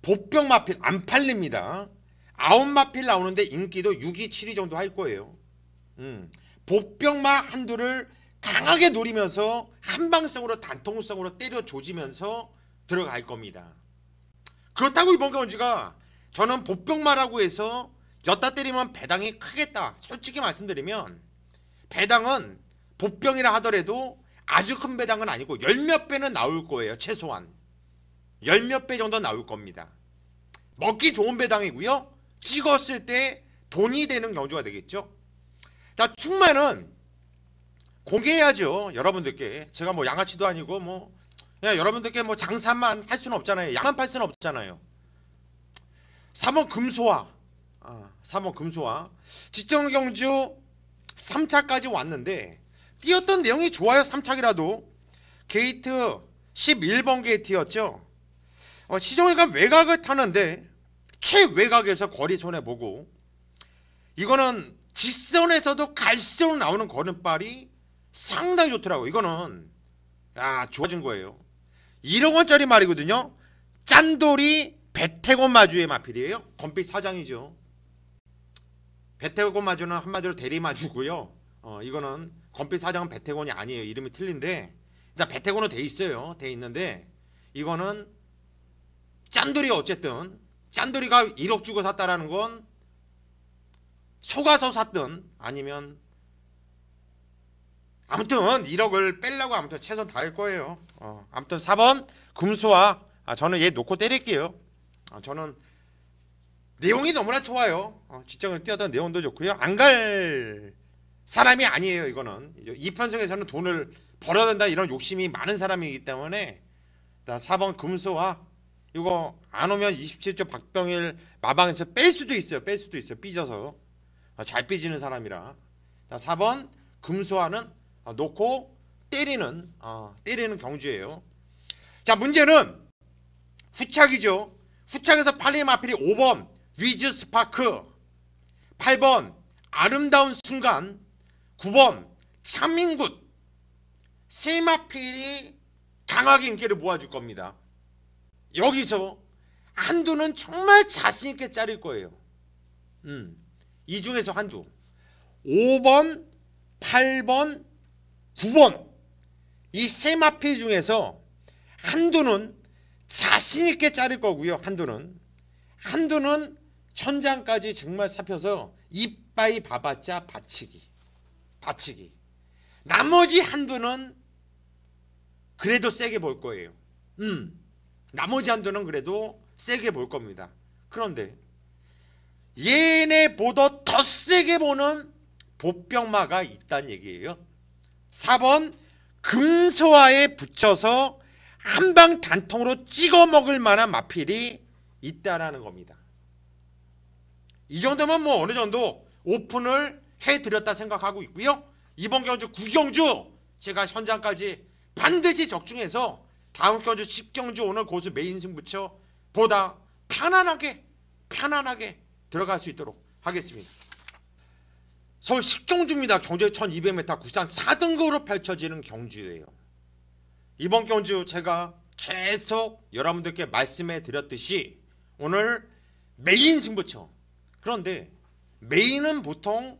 보병 마필 안 팔립니다. 9마필 나오는데 인기도 6위, 7위 정도 할 거예요. 보병마 한두를 강하게 노리면서 한방성으로 단통성으로 때려 조지면서 들어갈 겁니다. 그렇다고 이번 경주가 저는 보병마라고 해서 엿다 때리면 배당이 크겠다, 솔직히 말씀드리면 배당은 보병이라 하더라도 아주 큰 배당은 아니고 10몇 배는 나올 거예요. 최소한 10몇 배 정도 나올 겁니다. 먹기 좋은 배당이고요. 찍었을 때 돈이 되는 경주가 되겠죠. 자, 충만은 공개해야죠. 여러분들께. 제가 뭐 양아치도 아니고 뭐 그냥 여러분들께 뭐 장사만 할 수는 없잖아요. 양만 팔 수는 없잖아요. 3번 금소화, 3번 금소화 직전 경주 3차까지 왔는데 뛰었던 내용이 좋아요. 3차기라도 게이트 11번 게이트였죠. 시종일관 외곽을 타는데 최외곽에서 거리 손해보고, 이거는 직선에서도 갈수록 나오는 걸음발이 상당히 좋더라고요. 이거는 좋아진 거예요. 1억 원짜리 말이거든요. 짠돌이 배태곤 마주의 마필이에요. 건빛 사장이죠. 배태곤 마주는 한마디로 대리 마주고요. 이거는 건빛 사장은 배태곤이 아니에요. 이름이 틀린데 일단 배태곤은 돼 있어요. 돼 있는데 이거는 짠돌이 어쨌든 짠돌이가 1억 주고 샀다라는 건 속아서 샀든 아니면 아무튼 1억을 빼려고 아무튼 최선 다할 거예요. 아무튼 4번 금수와 저는 얘 놓고 때릴게요. 저는 내용이 너무나 좋아요. 지정을 뛰어든 내용도 좋고요. 안 갈 사람이 아니에요. 이거는 이편성에서는 돈을 벌어야 된다 이런 욕심이 많은 사람이기 때문에 4번 금수와 이거 안 오면 27조 박병일 마방에서 뺄 수도 있어요. 삐져서 잘 삐지는 사람이라. 4번 금수와는 놓고 때리는 경주예요. 자, 문제는 후착이죠. 후착에서 팔림 마필이 5번 위즈 스파크, 8번 아름다운 순간, 9번 참민굿 세 마필이 강하게 인기를 모아줄 겁니다. 여기서 한두는 정말 자신있게 자를 거예요. 이 중에서 한두 5번, 8번, 9번 이 세 마필 중에서 한두는 자신있게 자를 거고요. 한두는 현장까지 정말 살펴서 이빠이 봐봤자 받치기. 나머지 한두는 그래도 세게 볼 거예요. 나머지 한두는 그래도 세게 볼 겁니다. 그런데 얘네보다 더 세게 보는 보병마가 있다는 얘기예요. 4번 금소화에 붙여서 한방 단통으로 찍어 먹을 만한 마필이 있다라는 겁니다. 이 정도면 뭐 어느 정도 오픈을 해드렸다 생각하고 있고요. 이번 경주 9경주 제가 현장까지 반드시 적중해서 다음 경주 10경주 오늘 고수 메인 승부처 보다 편안하게 들어갈 수 있도록 하겠습니다. 서울 10경주입니다. 경주의 1200m 구산 4등급으로 펼쳐지는 경주예요. 이번 경주 제가 계속 여러분들께 말씀해 드렸듯이 오늘 메인 승부처. 그런데 메인은 보통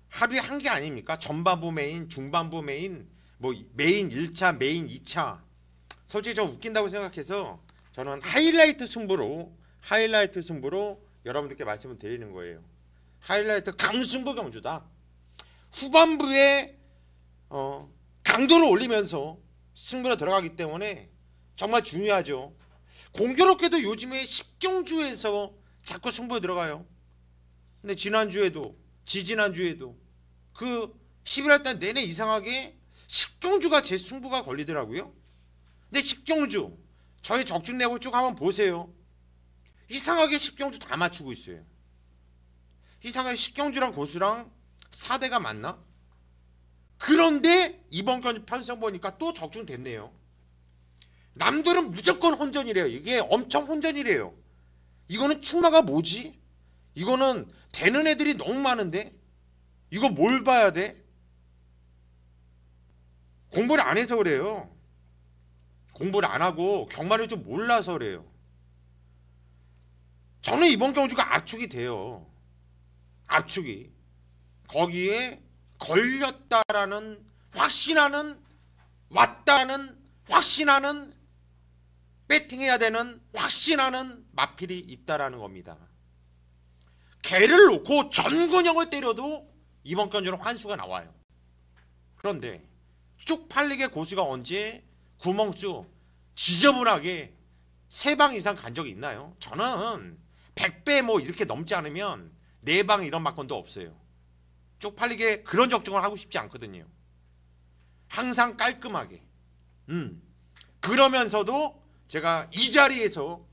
하루에 한 개 아닙니까? 전반부 메인, 중반부 메인, 뭐 메인 1차, 메인 2차. 솔직히 좀 웃긴다고 생각해서 저는 하이라이트 승부로 여러분들께 말씀을 드리는 거예요. 하이라이트 강승부 경주다. 후반부에 강도를 올리면서 승부로 들어가기 때문에 정말 중요하죠. 공교롭게도 요즘에 10경주에서 자꾸 승부에 들어가요. 근데 지난주에도 지지난주에도 그 11월달 내내 이상하게 10경주가 제 승부가 걸리더라고요. 근데 10경주 저희 적중 내역을 쭉 한번 보세요. 이상하게 10경주 다 맞추고 있어요. 이상하게 10경주랑 고수랑 4대가 맞나? 그런데 이번 경주 편성 보니까 또 적중됐네요. 남들은 무조건 혼전이래요. 이게 엄청 혼전이래요. 이거는 충마가 뭐지? 이거는 되는 애들이 너무 많은데 이거 뭘 봐야 돼? 공부를 안 해서 그래요. 공부를 안 하고 경마를 좀 몰라서 그래요. 저는 이번 경주가 압축이 돼요. 압축이. 거기에 걸렸다라는 확신하는, 왔다는 확신하는, 배팅해야 되는 확신하는 마필이 있다라는 겁니다. 개를 놓고 전근형을 때려도 이번 경주는 환수가 나와요. 그런데 쪽팔리게 고수가 언제 구멍수 지저분하게 3방 이상 간 적이 있나요? 저는 100배 뭐 이렇게 넘지 않으면 4방 이런 막건도 없어요. 쪽팔리게 그런 적중을 하고 싶지 않거든요. 항상 깔끔하게. 그러면서도 제가 이 자리에서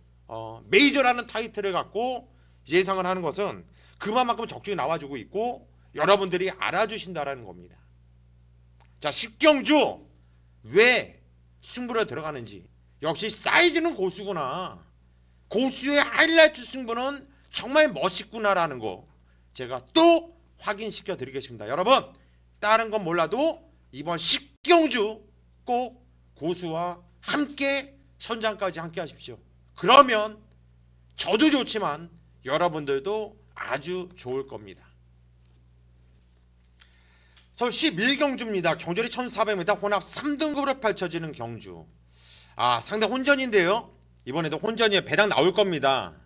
메이저라는 타이틀을 갖고 예상을 하는 것은 그만큼 적중이 나와주고 있고 여러분들이 알아주신다라는 겁니다. 자, 10경주 왜 승부로 들어가는지 역시 사이즈는 고수구나. 고수의 하이라이트 승부는 정말 멋있구나라는 거 제가 또 확인시켜 드리겠습니다. 여러분 다른 건 몰라도 이번 10경주 꼭 고수와 함께 현장까지 함께 하십시오. 그러면 저도 좋지만 여러분들도 아주 좋을 겁니다. 서울 11경주입니다. 경주리 1400m 혼합 3등급으로 펼쳐지는 경주. 상당히 혼전인데요. 이번에도 혼전이에요. 배당 나올 겁니다.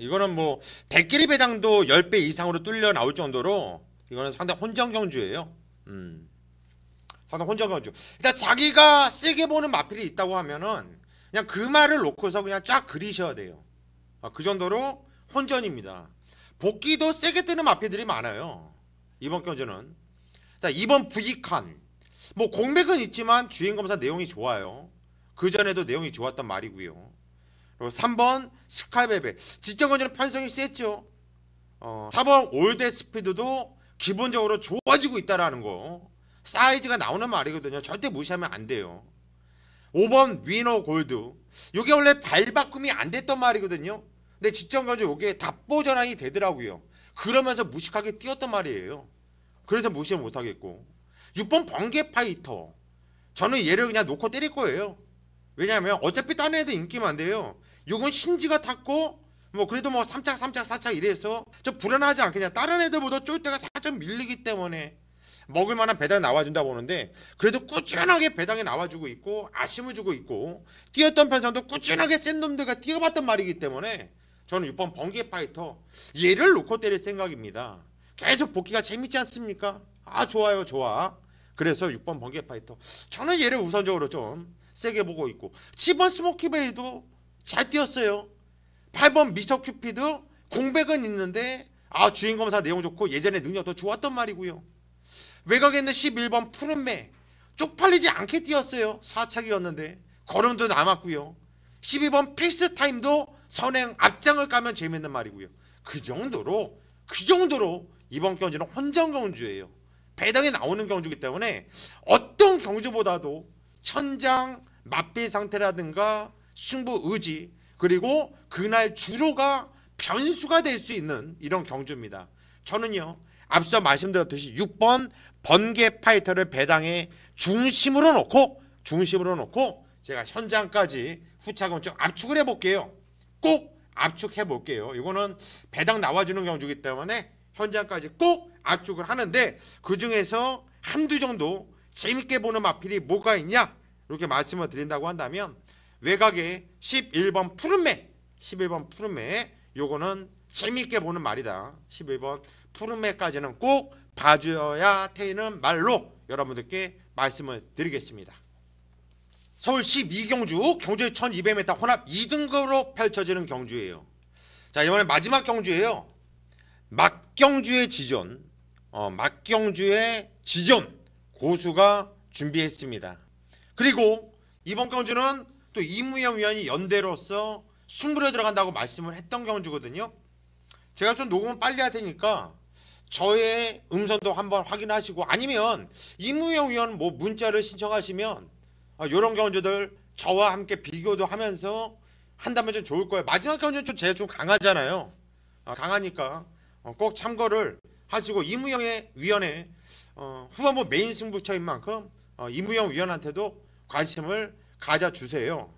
이거는 뭐 대끼리 배당도 10배 이상으로 뚫려 나올 정도로 이거는 상당히 혼전 경주예요. 상당히 혼전 경주. 일단 자기가 세게 보는 마필이 있다고 하면은 그냥 그 말을 놓고서 그냥 쫙 그리셔야 돼요. 그 정도로 혼전입니다. 복귀도 세게 뜨는 마필들이 많아요. 이번 경주는. 자, 2번 부익한. 뭐 공백은 있지만 주행검사 내용이 좋아요. 그 전에도 내용이 좋았단 말이고요. 그리고 3번 스카이베베. 지정건전은 편성이 셌죠. 4번 올드 스피드도 기본적으로 좋아지고 있다라는 거. 사이즈가 나오는 말이거든요. 절대 무시하면 안 돼요. 5번 위너 골드. 이게 원래 발바꿈이 안 됐던 말이거든요. 근데 지정건전 이게 답보 전환이 되더라고요. 그러면서 무식하게 뛰었던 말이에요. 그래서 무시를 못하겠고. 6번 번개 파이터. 저는 얘를 그냥 놓고 때릴 거예요. 왜냐하면 어차피 딴 애들 인기 많대요. 6은 신지가 탔고 뭐 그래도 뭐 3착 3착 4착 이래서 좀 불안하지 않겠냐. 다른 애들보다 쫄 때가 살짝 밀리기 때문에 먹을만한 배당이 나와준다 보는데 그래도 꾸준하게 배당이 나와주고 있고 아쉬움을 주고 있고 뛰었던 편성도 꾸준하게 센 놈들과 뛰어봤던 말이기 때문에 저는 6번 번개 파이터 얘를 놓고 때릴 생각입니다. 계속 복귀가 재밌지 않습니까? 좋아요 좋아. 그래서 6번 번개 파이터 저는 얘를 우선적으로 좀 세게 보고 있고 7번 스모키베이도 잘 뛰었어요. 8번 미스터 큐피드 공백은 있는데 주행검사 내용 좋고 예전에 능력도 좋았던 말이고요. 외곽에 있는 11번 푸른매 쪽팔리지 않게 뛰었어요. 4착이었는데 걸음도 남았고요. 12번 필스타임도 선행 앞장을 까면 재밌는 말이고요. 그 정도로 이번 경주는 혼전 경주예요. 배당이 나오는 경주이기 때문에 어떤 경주보다도 현장 맞비 상태라든가 승부 의지 그리고 그날 주로가 변수가 될 수 있는 이런 경주입니다. 저는요 앞서 말씀드렸듯이 6번 번개 파이터를 배당에 중심으로 놓고 제가 현장까지 후차건 좀 압축을 해볼게요. 꼭 압축해볼게요. 이거는 배당 나와주는 경주이기 때문에 현장까지 꼭 압축을 하는데 그 중에서 한두 정도 재밌게 보는 마필이 뭐가 있냐 이렇게 말씀을 드린다고 한다면 외곽에 11번 푸른매 요거는 재밌게 보는 말이다. 11번 푸른매까지는 꼭 봐줘야 되는 말로 여러분들께 말씀을 드리겠습니다. 서울 12경주 경주의 1200m 혼합 2등급으로 펼쳐지는 경주예요. 자, 이번에 마지막 경주예요. 막경주의 지존 고수가 준비했습니다. 그리고 이번 경주는 또 이무영 위원이 연대로서 승부에 들어간다고 말씀을 했던 경주거든요. 제가 좀 녹음을 빨리 할 테니까 저의 음성도 한번 확인하시고 아니면 이무영 위원 뭐 문자를 신청하시면 이런 경주들 저와 함께 비교도 하면서 한다면 좀 좋을 거예요. 마지막 경주는 좀 제가 좀 강하잖아요. 강하니까 꼭 참고를 하시고 이무영의 위원회 후반부 메인 승부처인 만큼 이무영 위원한테도 관심을 가져주세요.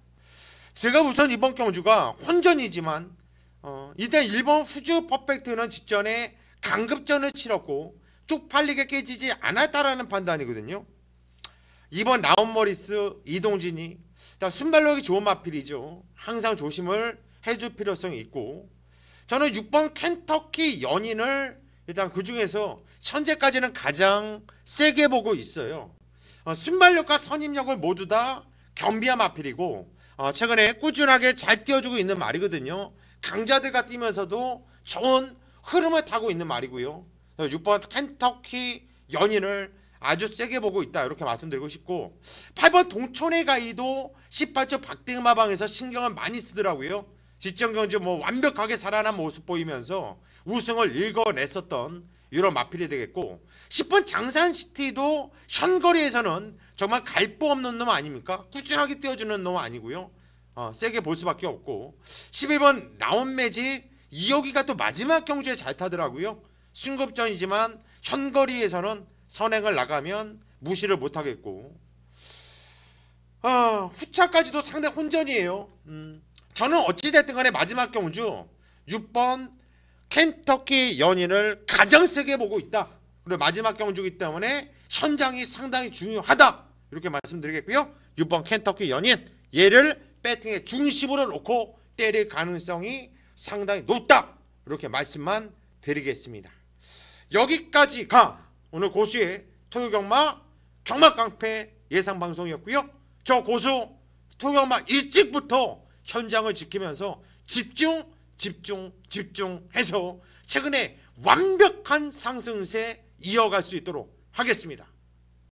제가 우선 이번 경주가 혼전이지만 일단 일본 후즈 퍼펙트는 직전에 강급전을 치렀고 쪽팔리게 깨지지 않았다라는 판단이거든요. 이번 라운머리스 이동진이 순발력이 좋은 마필이죠. 항상 조심을 해줄 필요성이 있고 저는 6번 켄터키 연인을 일단 그 중에서 현재까지는 가장 세게 보고 있어요. 순발력과 선임력을 모두 다 겸비한 마필이고 최근에 꾸준하게 잘 띄워주고 있는 말이거든요. 강자들과 뛰면서도 좋은 흐름을 타고 있는 말이고요. 6번 켄터키 연인을 아주 세게 보고 있다 이렇게 말씀드리고 싶고 8번 동촌의 가이도 18초 박대마방에서 신경을 많이 쓰더라고요. 지정경주 뭐 완벽하게 살아난 모습 보이면서 우승을 읽어냈었던 이런 마필이 되겠고 10번 장산시티도 현거리에서는 정말 갈 보 없는 놈 아닙니까? 꾸준하게 띄워주는 놈 아니고요. 세게 볼 수밖에 없고 11번 라운매직 이호기가 또 마지막 경주에 잘 타더라고요. 승급전이지만 현거리에서는 선행을 나가면 무시를 못하겠고 후차까지도 상당히 혼전이에요. 저는 어찌됐든 간에 마지막 경주 6번 켄터키 연인을 가장 세게 보고 있다. 그리고 마지막 경주이기 때문에 현장이 상당히 중요하다 이렇게 말씀드리겠고요. 6번 켄터키 연인 얘를 배팅의 중심으로 놓고 때릴 가능성이 상당히 높다. 이렇게 말씀만 드리겠습니다. 여기까지가 오늘 고수의 토요경마 경마깡패 예상방송이었고요. 저 고수 토요경마 일찍부터 현장을 지키면서 집중해서 최근에 완벽한 상승세 이어갈 수 있도록 하겠습니다.